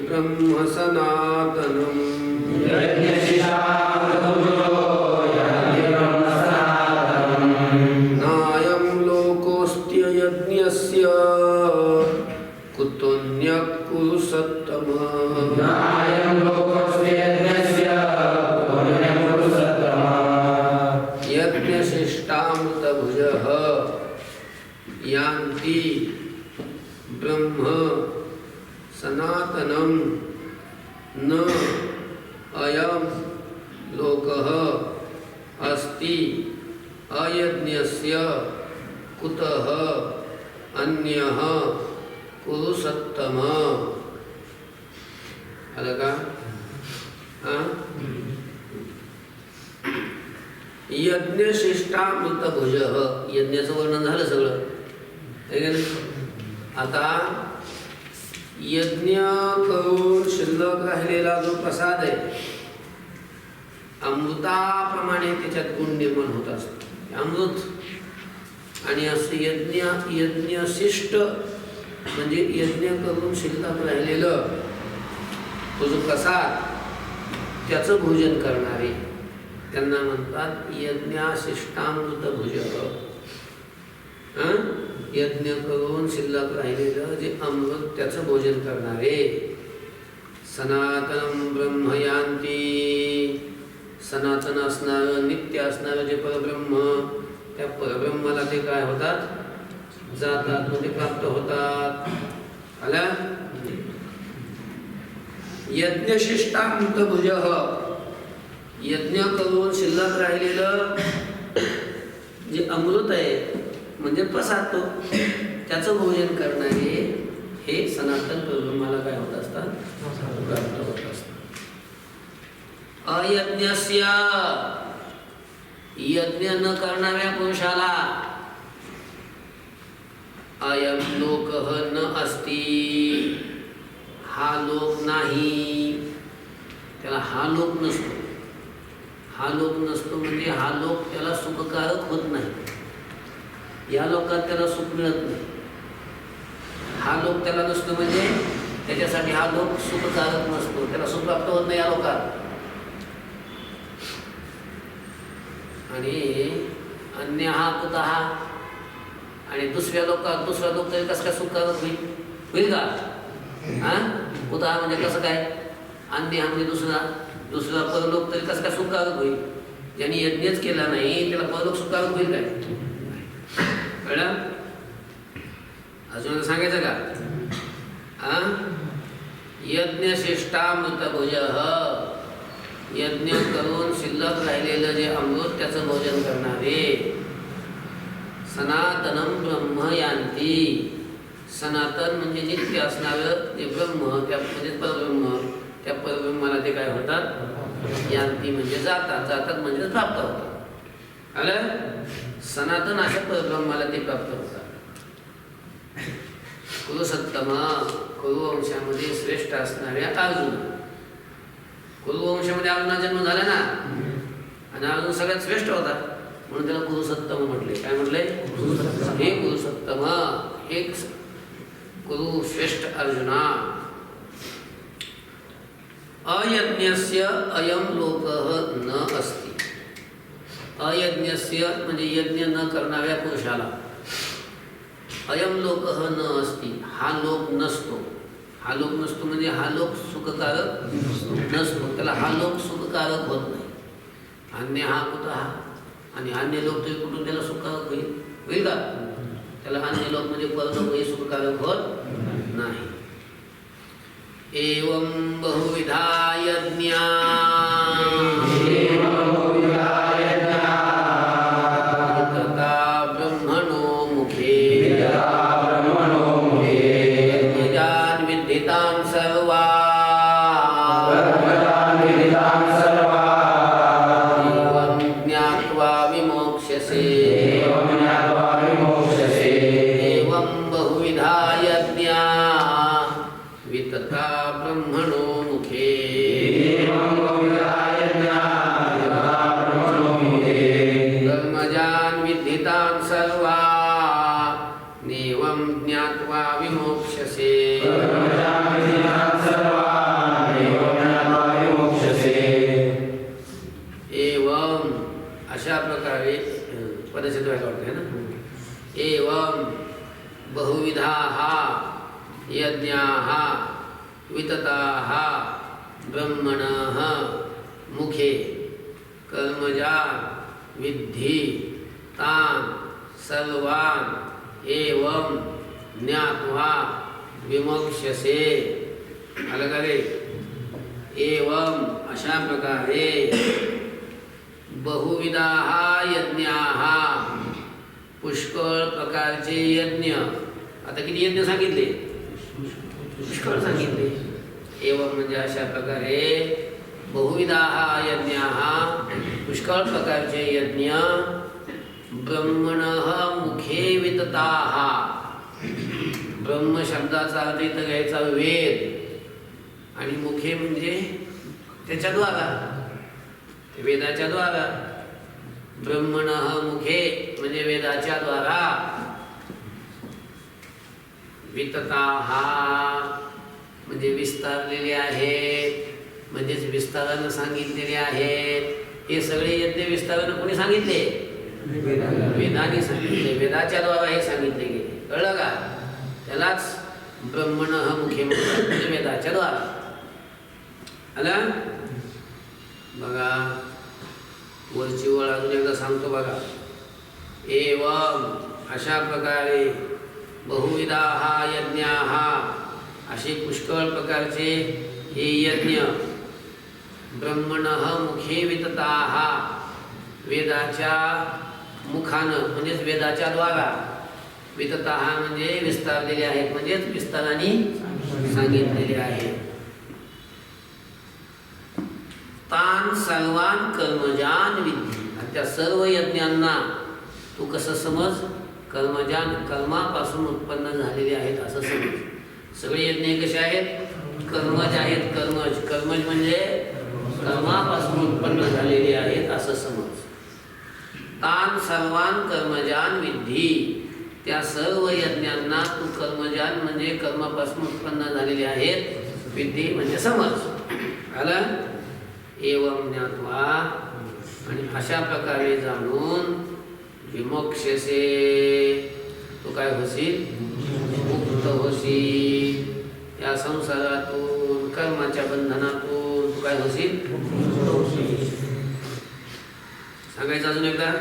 ब्रह्म सनातनम् नायं लोकोऽस्त्ययज्ञस्य कुतोऽन्यः कुरु सत्तमः। यज्ञशिष्टामृतभुजः यान्ति ब्रह्म सनातनं न अयं लोकः अस्ति अयज्ञस्य कुतः अन्यः कुरु सत्तमः। आलं का? यज्ञशिष्टामृतभुजः, यज्ञाचं वर्णन झालं सगळं, आहे का नाही? आता यज्ञ करून शिल्लक राहिलेला जो प्रसाद आहे, अमृताप्रमाणे त्याच्यात गुण निर्माण होत असतो, अमृत. आणि असं यज्ञशिष्ट म्हणजे यज्ञ करून शिल्लक राहिलेलं तो जो प्रसाद, त्याचं भोजन करणारे त्यांना म्हणतात यज्ञशिष्टामृतभुजः. यज्ञ करून शिल्लक राहिलेलं जे अमृत त्याचं भोजन करणारे. सनातनं ब्रह्म यान्ति, सनातन असणारं नित्य असणारं जे परब्रह्म, त्या परब्रह्माला ते काय होतात? जातात, म्हणजे प्राप्त होतात. आला? यज्ञशिष्टामृतभुजः, यज्ञ करून शिल्लक राहिलेलं जे अमृत आहे म्हणजे प्रसाद, तो त्याचं भोजन करणारे हे सनातन परब्रह्माला काय होत असतात? प्राप्त होत असतात. अयज्ञस्य, यज्ञ न करणाऱ्या पुरुषाला अयं लोकः न अस्ति, हा लोक नाही, त्याला हा लोक नसतो. हा लोक नसतो म्हणजे हा लोक त्याला सुखकारक होत नाही, या लोकात त्याला सुख मिळत नाही. हा लोक त्याला नसतो म्हणजे त्याच्यासाठी हा लोक सुखकारक नसतो, त्याला सुख प्राप्त होत नाही या लोकात. आणि अन्य हा कुतः, आणि दुसऱ्या लोकात दुसरा लोक तरी कसं काय सुखकारक होईल का? कुतः म्हणजे कसं काय? अन्य हा म्हणजे दुसरा परलोक तरी कसं काय सुखकारक होईल? ज्यांनी यज्ञच केला नाही त्याला परलोक सुखकारक होईल काय? कळलं? अजून सांगायचं का? यज्ञशिष्टामृतभुजः, यज्ञ करून शिल्लक राहिलेलं जे अमृत त्याचं भोजन करणारे. सनातनं ब्रह्म यान्ति, सनातन म्हणजे नित्य असणारं जे ब्रह्म, त्या म्हणजे परब्रह्म, त्या परब्रह्माला ते काय होतात? यान्ति म्हणजे जातात, जातात म्हणजे प्राप्त होतात. आलं? सनातन अशा परब्रह्माला ते प्राप्त होतात. कुरुसत्तमा, कुरुवंशामध्ये श्रेष्ठ असणाऱ्या अर्जुन. कुरुवंशामध्ये अर्जुना जन्म झाला ना, आणि अर्जुन सगळ्यात श्रेष्ठ होता म्हणून त्याला कुरुसत्तम म्हटले. काय म्हटले? हे कुरुसत्तम, हे कुरु श्रेष्ठ अर्जुना. अयज्ञस्य अयं लोकः न अस्ति, अयज्ञस्य म्हणजे यज्ञ न करणाऱ्या पुरुषाला अयं लोकः न अस्ति, हा लोक नसतो. हा लोक नसतो म्हणजे हा लोक सुखकारक नसतो, त्याला हा लोक सुखकारक होत नाही. अन्य हा कुतः, आणि अन्य लोक तरी कुठून त्याला सुखकारक होईल का? त्याला अन्य लोक म्हणजे परलोक हे सुखकारक होत नाही. एवं बहुविधा यज्ञा, तथा ब्रह्मणो मुखे यज्ञान् विद्धितान् सर्वान् एवं ज्ञात्वा विमोक्ष्यसे. एवं बहुविधा यज्ञा वितथा ब्रह्मणो मुखे असे व्हायला वाटतं ना. एवं बहुविधाः यज्ञाः वितताः ब्रह्मणः मुखे कर्मजान् विद्धि तान् सर्वान् एवं ज्ञात्वा विमोक्ष्यसे. आलं का रे? एवं अशा प्रकारे बहुविधाः यज्ञाः पुष्कळ प्रकारचे यज्ञ. आता किती यज्ञ सांगितले? पुष्कळ सांगितले. एवं म्हणजे अशा प्रकारे बहुविधाः यज्ञाः पुष्कळ प्रकारचे यज्ञ ब्रह्मणः मुखे वितताः. ब्रह्म शब्दाचा अर्थ इथं घ्यायचा वेद आणि मुखे म्हणजे त्याच्या द्वारा, वेदाच्या द्वारा. ब्रह्मणः मुखे म्हणजे वेदाच्या द्वारा. वितताः म्हणजे विस्तारलेले आहेत, म्हणजेच विस्तारानं सांगितलेले आहेत. हे सगळे यज्ञ विस्तारानं कोणी सांगितले? वेदाने सांगितले. वेदाच्या द्वारा हे सांगितले गेले. कळलं का? त्यालाच ब्रह्मणः मुखे म्हणजे वेदाच्या द्वारा. आलं बघा, वरची वळ अजून एकदा सांगतो बघा. एवं अशा प्रकारे बहुविधाः यज्ञाः असे पुष्कळ प्रकारचे हे यज्ञ ब्रह्मणः मुखे वितताः वेदाच्या मुखानं म्हणजेच वेदाच्या द्वारा. वितताः म्हणजे विस्तारलेले आहेत, म्हणजेच विस्ताराने सांगितलेले आहेत. तान सर्वान कर्मजान विद्धी. त्या सर्व यज्ञांना तू कसं समज? कर्मजान कर्मापासून उत्पन्न झालेले आहेत असं समज. सगळे यज्ञ कसे आहेत? कर्मज आहेत. कर्मज कर्मज म्हणजे कर्मापासून उत्पन्न झालेले आहेत असं समज. तान सर्वान कर्मजान विद्धी. त्या सर्व यज्ञांना तू कर्मजान म्हणजे कर्मापासून उत्पन्न झालेले आहेत विद्धी म्हणजे समज. आलं? एवं ज्ञात्वा आणि अशा प्रकारे जाणून विमोक्ष्यसे तू काय होशील? मुक्त होशील. या संसारातून कर्माच्या बंधनातून तू काय होशील? सांगायचं अजून एकदा.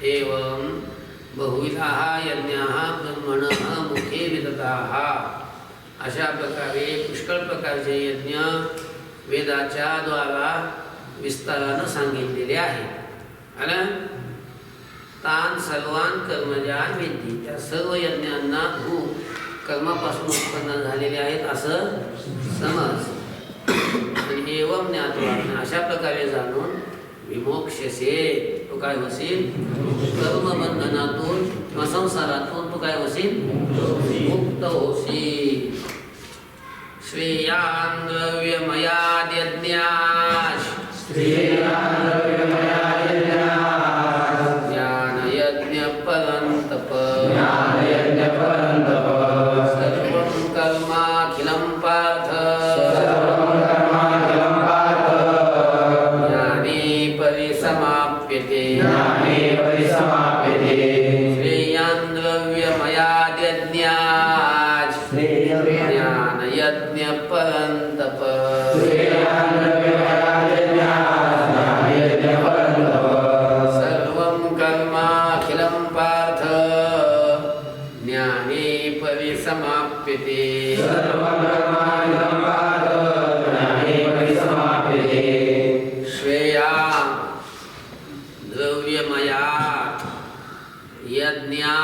एवं बहुविधाः यज्ञाः ब्रह्मणः मुखे वितताः. अशा प्रकारे पुष्कळ प्रकारचे यज्ञ वेदाच्या द्वारा विस्तारानं सांगितलेले आहे. आलं? तान सर्वान कर्मजान विद्धी. त्या सर्व यज्ञांना तू कर्मापासून उत्पन्न झालेले आहेत असं समज. आणि एवं ज्ञात्वा अशा प्रकारे जाणून विमोक्ष्यसे तू काय होशील? कर्मबंधनातून किंवा संसारातून तू काय होशील? मुक्त होशील. श्रेयान् द्रव्यमयाद्यज्ञाश् ज्ञानयज्ञ परन्तप सर्वं कर्माखिलं पार्थ ज्ञाने परिसमाप्यते. श्रेयान् द्रव्यमयाद्यज्ञाश् ज्ञानयज्ञ परन्तप सर्वं कर्माखिलं पार्थ ज्ञाने परिसमाप्यते. श्रेया द्रव्यमया यज्ञा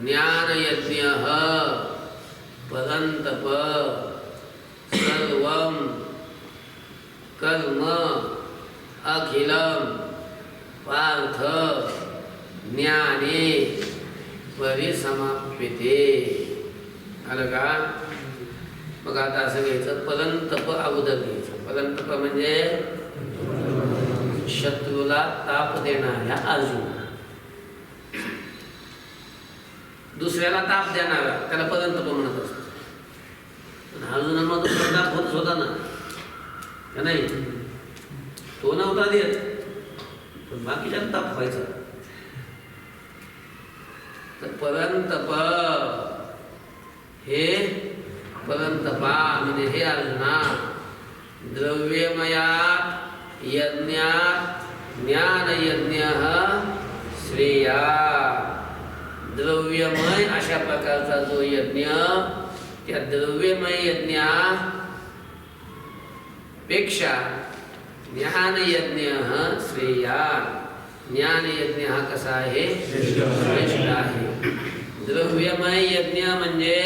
ज्ञानयज्ञः परन्तप सर्वं कर्म अखिलं पार्थ ज्ञाने परिसमाप्यते. आलं का? मग आता असं घ्यायचं. परंतप अगोदर घ्यायचं. परंतप म्हणजे शत्रूला ताप देणाऱ्या अर्जुन. दुसऱ्याला ताप देणारा त्याला परंतप म्हणत असतो. अर्जुनांना दुसरा ताप होतच होता ना, का नाही? तो नव्हता देत, पण बाकीच्या ताप व्हायचा. तर परंतप हे परंतपा म्हणजे हे अर्जुना द्रव्यमयात यज्ञात ज्ञानयज्ञ श्रेया. द्रव्यमय अशा प्रकारचा जो यज्ञ त्या द्रव्यमय यज्ञापेक्षा ज्ञानयज्ञ श्रेया. ज्ञानयज्ञ हा कसा आहे? श्रेष्ठ आहे. द्रव्यमय यज्ञ म्हणजे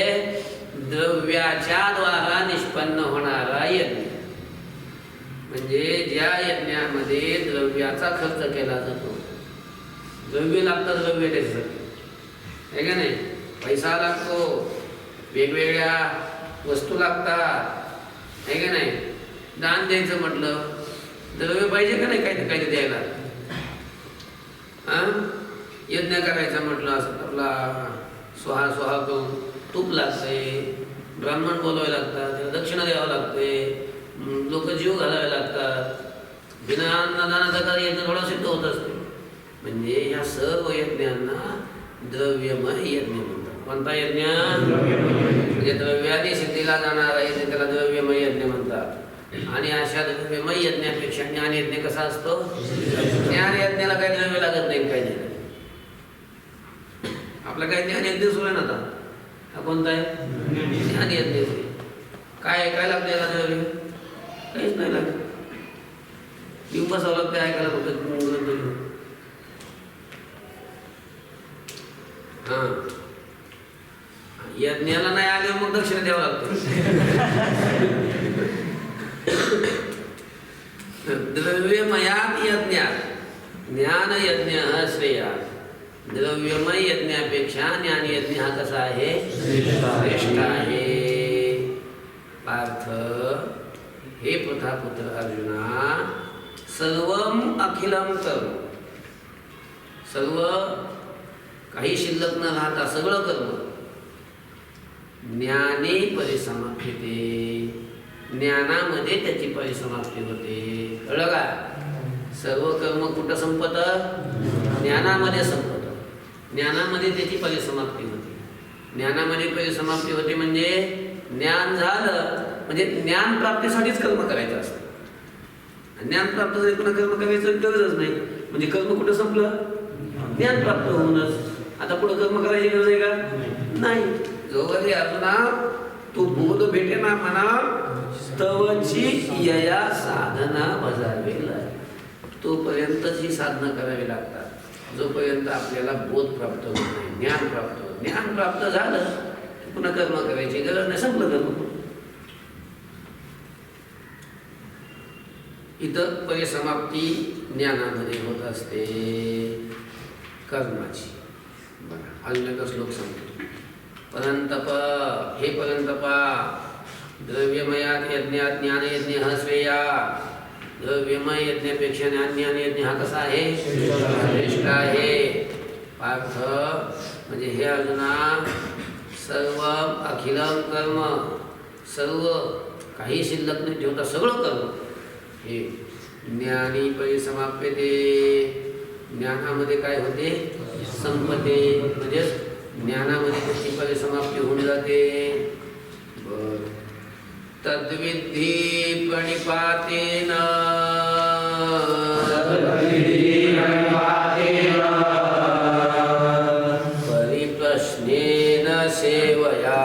द्रव्याच्या द्वारा निष्पन्न होणारा यज्ञ, म्हणजे ज्या यज्ञामध्ये द्रव्याचा खर्च केला जातो. द्रव्य लागतं, द्रव्य त्याच्यासाठी आहे का नाही? पैसा लागतो, वेगवेगळ्या वस्तू लागतात आहे का नाही? दान द्यायचं म्हटलं द्रव्य पाहिजे का नाही? काही द्यायला. यज्ञ करायचा म्हटलं आपला स्वाहा स्वाहा करून तूप लागतंय, ब्राह्मण बोलवावे लागतात, त्याला दक्षिणा द्यावं लागते, लोक जीव घालावे लागतात. बिना अन्नदानाचा कार्य यज्ञ थोडा सिद्ध होत असते. म्हणजे ह्या सर्व यज्ञांना द्रव्यमय यज्ञ म्हणतात. कोणता यज्ञ? म्हणजे द्रव्याने सिद्धीला जाणारा यज्ञ त्याला द्रव्यमय यज्ञ म्हणतात. आणि अशा द्रव्यमय यज्ञापेक्षा ज्ञानयज्ञ कसा असतो? ज्ञानयज्ञाला काही द्रव्य लागत नाही, काही नाही. आपला काही ज्ञानयज्ञ सुरू आहे ना आता. हा कोणता आहे? ज्ञानयज्ञ. काय काय लागतं याला द्रव्य? काहीच नाही लागत. येऊन बसावं लागतं ऐकायला फक्त. हां, यज्ञाला नाही आले मग दक्षिणा द्यावं लागतं. द्रव्यमयात यज्ञात ज्ञानयज्ञ श्रेया. द्रव्यमय यज्ञापेक्षा ज्ञानयज्ञ हा कसा आहे? श्रेष्ठ आहे. पार्थ, हे प्रथापुत्र अर्जुना, सर्वम अखिलम कर्म, सर्व काही शिल्लक न राहता सगळं कर्म ज्ञाने परिसमाप्यते. ज्ञानामध्ये त्याची परिसमाप्ती होते. कळलं का? सर्व कर्म कुठं संपतं? ज्ञानामध्ये संपतं. ज्ञानामध्ये त्याची परिसमाप्ती होते. ज्ञानामध्ये परिसमाप्ती होते म्हणजे ज्ञान झालं म्हणजे ज्ञान प्राप्तीसाठीच कर्म करायचं असतं. ज्ञान प्राप्त झाले पुन्हा कर्म करायचं गरजच नाही. म्हणजे कर्म कुठं संपलं? ज्ञान प्राप्त होऊनच. आता पुढे कर्म करायची गरज आहे का? नाही. जोवर अर्जुना तू बोध भेटे ना म्हणा तवची यया साधना बजावे लागेल. तोपर्यंतच ही साधना करावी लागतात जोपर्यंत आपल्याला बोध प्राप्त होत नाही, ज्ञान प्राप्त होत. ज्ञान प्राप्त झालं पुन्हा कर्म करायची गरज नाही, संपलं कर्म. इतर परिसमाप्ती ज्ञानामध्ये होत असते कर्माची. बघा अजून एक श्लोक सांगतो. परंतप, हे परंतपा, द्रव्यमयात यज्ञात ज्ञानयज्ञ श्रेया. द्रव्यमय यज्ञापेक्षा ज्ञानयज्ञ हा कसा आहे? श्रेष्ठ आहे. पार्थ, म्हणजे हे अर्जुना, सर्व अखिलम कर्म, सर्व काही शिल्लक न ठेवता सगळं कर्म हे ज्ञानी परिसमाप्यते. ज्ञानामध्ये काय होते? संपते. म्हणजे ज्ञानामध्ये त्याची परिसमाप्ती होऊन जाते. तद्विद्धि प्रणिपातेन परिप्रश्नेन सेवया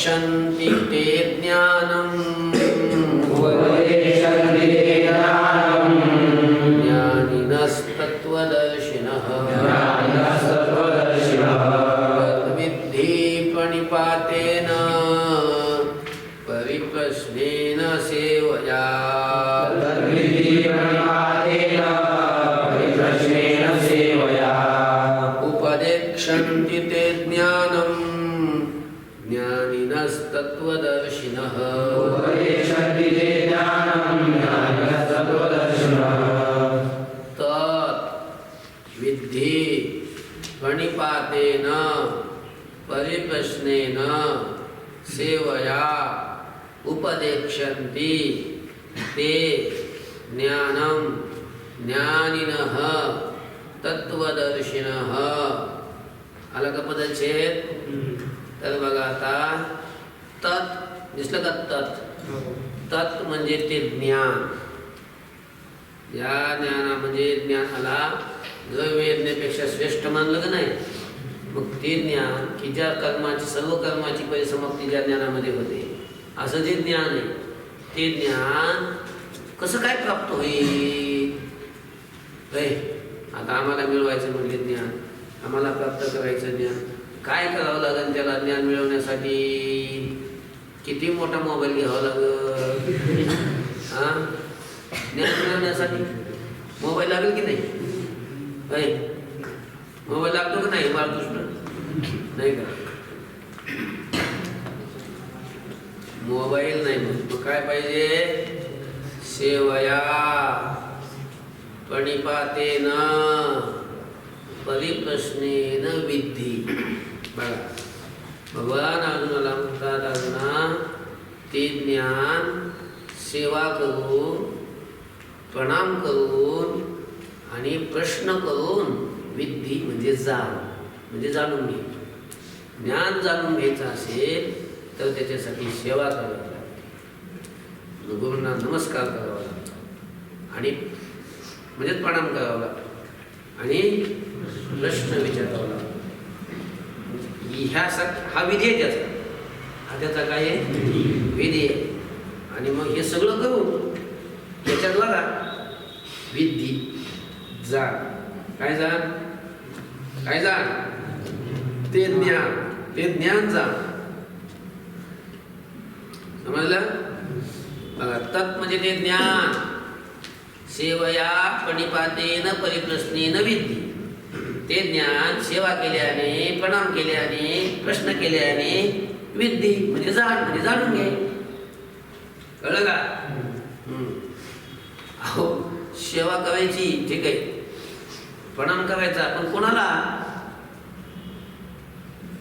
उपदेक्षन्ति ते ज्ञानम् ज्ञानिनस्तत्त्वदर्शिनः. तद्विद्धि प्रणिपातेन परिप्रश्नेन सेवया उपदेक्षन्ति ते ज्ञानम् ज्ञानिनस्तत्त्वदर्शिनः. तद्विद्धि प्रणिपातेन परिप्रश्नेन सेवया उपदेक्षन्ति ते ज्ञानं ज्ञानिनः तत्वदर्शिनः आला का पदच्छेद? तर बघा आता तत् दिसलं का? तत् म्हणजे ते ज्ञान. या ज्ञाना म्हणजे ज्ञानाला वेदनेपेक्षा श्रेष्ठ मानलं का नाही? मग ते ज्ञान की ज्या कर्माची सर्व कर्माची परिसमाप्ती ज्या ज्ञानामध्ये होते असं जे ज्ञान आहे ते ज्ञान कसं काय प्राप्त होईल? आता आम्हाला मिळवायचं म्हणजे ज्ञान, आम्हाला प्राप्त करायचं ज्ञान, काय करावं लागेल त्याला ज्ञान मिळवण्यासाठी? किती मोठा मोबाईल घ्यावा लागेल? हां, ज्ञान मिळवण्यासाठी मोबाईल लागेल की नाही? मोबाईल लागतो का नाही बाळकृष्ण? नाही का? मोबाईल नाही, मग काय पाहिजे? सेवया प्रणिपातेन परिप्रश्नेन विद्धी. बघा भगवान अर्जुनाला म्हणतात, अर्जुना ते ज्ञान सेवा करून, प्रणाम करून आणि प्रश्न करून विद्धी म्हणजे जाण, म्हणजे जाणून घे. ज्ञान जाणून घ्यायचं असेल तर त्याच्यासाठी सेवा करावी लागते, गुरूंना नमस्कार करावा लागतो आणि म्हणजेच प्रणाम करावा लागतो आणि प्रश्न विचारावा लागतो. हा विधी आहे त्याचा, हा त्याचा काय आहे? विधी आहे. आणि मग हे सगळं करून याच्याद्वारा विद्धी जाण. काय जाण? काय जाण? ते ज्ञान, ते ज्ञान जाण. समजलं? बघा तत् म्हणजे ते ज्ञान, सेवया प्रणिपातेन परिप्रश्नेन विद्धी. ते ज्ञान सेवा केल्याने, प्रणाम केल्याने, प्रश्न केल्याने विद्धी म्हणजे जाण, म्हणजे जाणून घे. कळलं का? अहो सेवा करायची ठीक आहे, प्रणाम करायचा, पण कोणाला?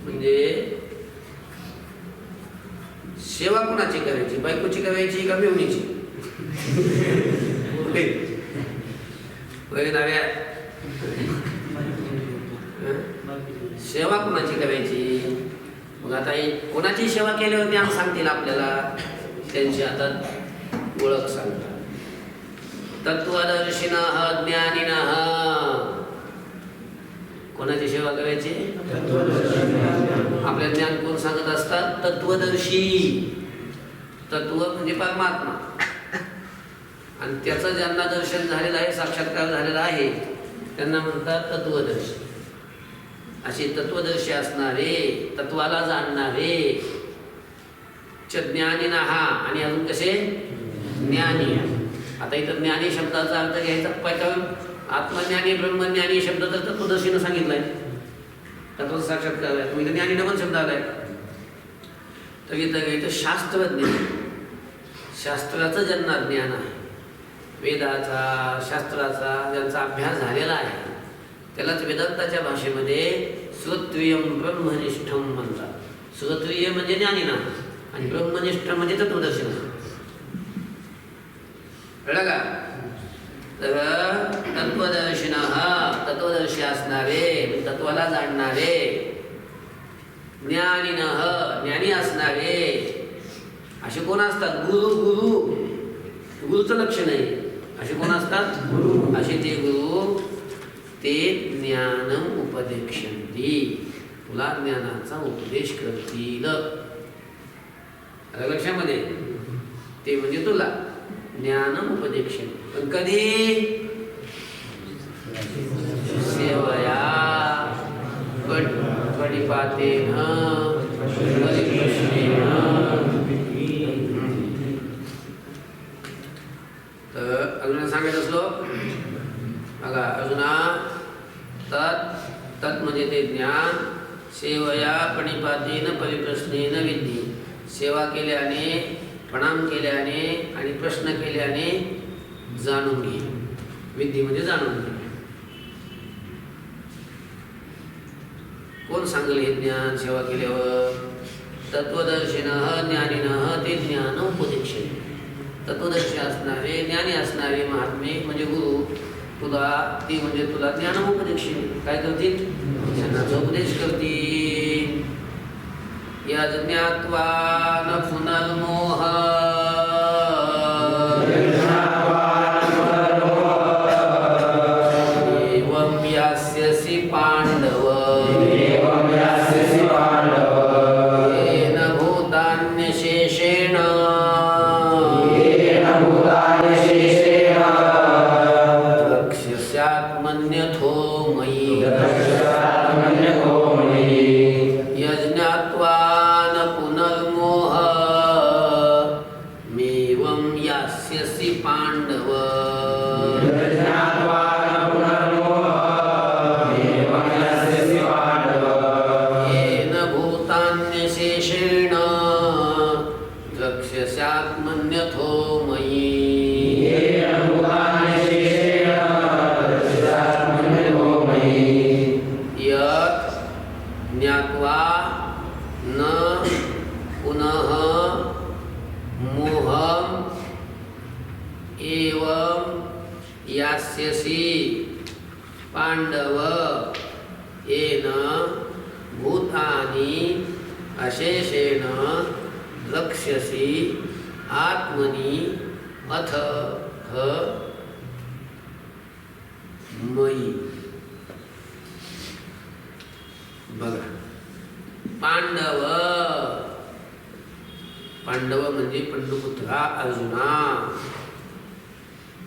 म्हणजे सेवा कोणाची करायची? बायकोची करायची का मेवणीची? सेवा कोणाची करायची? मग आता कोणाची सेवा केल्यावर ज्ञान सांगतील आपल्याला, त्यांची आता ओळख सांगतात. तत्वदर्शिनः ज्ञानिनः. कोणाची सेवा करायची? आपल्या ज्ञान कोण सांगत असतात? तत्वदर्शी. तत्व म्हणजे परमात्मा, आणि त्याचं ज्यांना दर्शन झालेलं आहे, साक्षात्कार झालेला आहे, त्यांना म्हणतात तत्वदर्शी. असे तत्वदर्शी असणारे, तत्वाला जाणणारे ज्ञानिनः. आणि अजून कसे? ज्ञानी. आता इथं ज्ञानी शब्दाचा अर्थ घ्यायचा पाहिजे. आत्मज्ञानी, ब्रह्मज्ञानी शब्द तर तत्वदर्शीनं सांगितलाय, तत्व साक्षात्कार आहे. तुम्ही ज्ञानीनं पण शब्द आलाय. तर इथं घ्यायचं शास्त्रज्ञ. शास्त्राचं ज्यांना ज्ञान आहे, वेदाचा, शास्त्राचा ज्यांचा अभ्यास झालेला आहे, त्यालाच वेदांताच्या भाषेमध्ये श्रोत्रियम ब्रह्मनिष्ठम म्हणतात. श्रोत्रिय म्हणजे ज्ञानीना आणि ब्रह्मनिष्ठ म्हणजे तत्वदर्शी. कळलं का? तर तत्वदर्शिनः, तत्वदर्शी असणारे, तत्वाला जाणणारे. ज्ञानिनः, ज्ञानी असणारे. असे कोण असतात? गुरु. गुरुचं लक्षण आहे. असे कोण असतात? गुरु. असे ते गुरु, ते ज्ञानम उपदेक्षन्ति. तुला ज्ञानाचा उपदेश करतील. लक्षामध्ये ते म्हणजे तुला ज्ञानम उपदेक्षण. पण कधी? सेवया प्रणिपातेन परिप्रश्नेन. तर अर्जुना सांगायचं असलो बघा, अर्जुना तत् म्हणजे ते ज्ञान, सेवया प्रणिपातेन परिप्रश्नेन विद्धी. सेवा केल्याने, प्रणाम केल्याने आणि प्रश्न केल्याने जाणून घे. विद्धी म्हणजे जाणून घे. कोण सांगेल हे ज्ञान सेवा केल्यावर? तत्वदर्शिनः ज्ञानिनः ते ज्ञान उपदेक्षण. तत्वदर्शी असणारे, ज्ञानी असणारे महात्मे म्हणजे गुरु, तुला ती म्हणजे तुला ज्ञानोपदेश काय करतील ज्ञानाचा उपदेश करतील यज्ञात्वा न पुनर्मोह एवं यास्यसि पांडव येन भूतान्यशेषेण द्रक्ष्यस्यात्मन्यथो मयि यज्ञात्वा न पुनर्मोह मेवं यास्यसि पांडव येन भूतान्यशेषेण द्रक्ष्यस्यात्मन्यथो मयि यत् ज्ञात्वा न पुनः मोहम् एवं यास्यसि पांडव येन भूतानि अशेषेण द्रक्ष्यसि आत्मनि अथ मयि बघा पांडव पांडव म्हणजे पंडुपुत्रा अर्जुना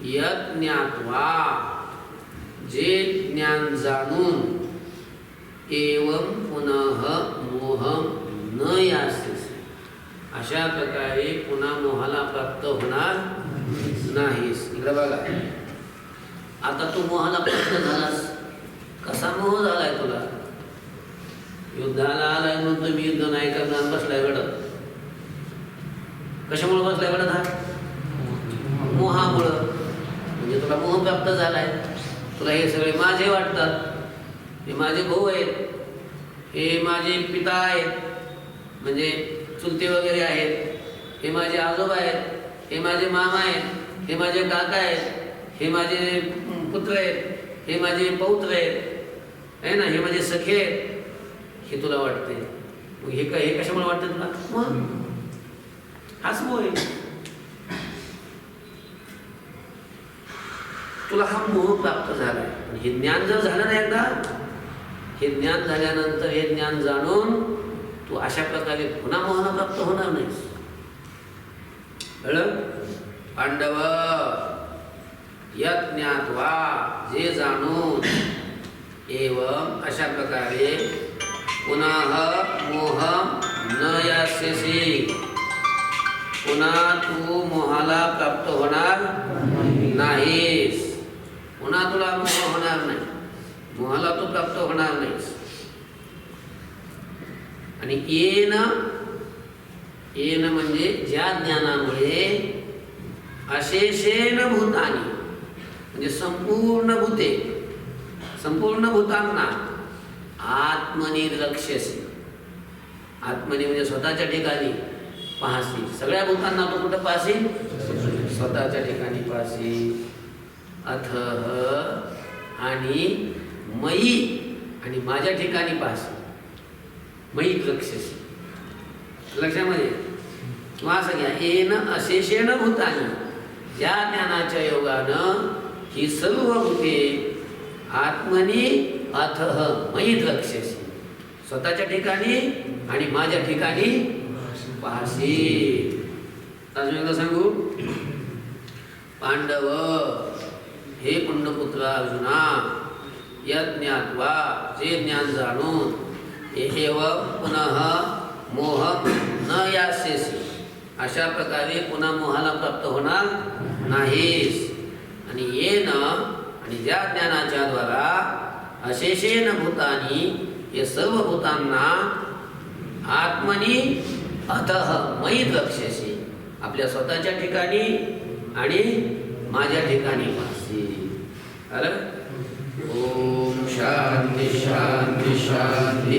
यत् ज्ञात्वा जे ज्ञान जाणून एवं पुनः मोहम न यास्यसि अशा प्रकारे पुन्हा मोहाला प्राप्त होणार नाहीस. इकडे बघा आता तू मोहाला प्राप्त झालास कसा मोह झालाय तुला युद्धाला आलाय म्हणून तुम्ही युद्ध नाही करणार बसलाय घडत कशामुळे बसलाय घडत हा मोहामुळं म्हणजे तुला मोह प्राप्त झालाय तुला हे सगळे माझे वाटतात हे माझे भाऊ आहेत हे माझे पिता आहेत म्हणजे चुलते वगैरे आहेत हे माझे आजोबा आहेत हे माझे मामा आहेत हे माझे काका आहेत हे माझे पुत्र आहेत हे माझे पौत्र आहेत आहे ना हे माझे सखे आहेत हे तुला वाटते मग हे काय हे कशामुळे वाटतं तुला मग हाच मोह आहे तुला हा मोह प्राप्त झालाय हे ज्ञान जर झालं ना एकदा हे ज्ञान झाल्यानंतर हे ज्ञान जाणून तू अशा प्रकारे पुन्हा मोहाला प्राप्त होणार नाहीस. कळलं पांडव यत् ज्ञात्वा जे जाणून एवं अशा प्रकारे पुनः मोह न यास्यसि पुन्हा तू मोहाला प्राप्त होणार नाहीस पुन्हा तुला मोह होणार नाही मोहाला तू प्राप्त होणार नाहीस. आणि येन म्हणजे ज्या ज्ञानामुळे अशेषेण भूतानी म्हणजे संपूर्ण भूतांना आत्मनि द्रक्ष्यसि आत्मनि म्हणजे स्वतःच्या ठिकाणी पाहसी सगळ्या भूतांना तू कुठं पाहसी स्वतःच्या ठिकाणी पाहसी. अथ आणि मयी आणि माझ्या ठिकाणी पाहसी मयी द्रक्ष्यसि लक्षामध्ये किंवा असं घ्या येन अशेषेण भूतानी ज्या ज्ञानाच्या योगानं ही सर्व भूते आत्मनि अथ मयी द्रक्ष्यसि स्वतःच्या ठिकाणी आणि माझ्या ठिकाणी पाहसी. अजून एकदा सांगू पांडव हे पुंडपुत्र अर्जुना यत् ज्ञात्वा जे ज्ञान जाणून एव पुनः मोह न यास्यसि अशा प्रकारे पुन्हा मोहाला प्राप्त होणार नाहीस. आणि येन आणि ज्या ज्ञानाच्या द्वारा अशेषेण भूतानी हे सर्व भूतांना आत्मनि अतः मयी द्रक्ष्यसि आपल्या स्वतःच्या ठिकाणी आणि माझ्या ठिकाणी पाहसी. ओम शांती शांती शांती.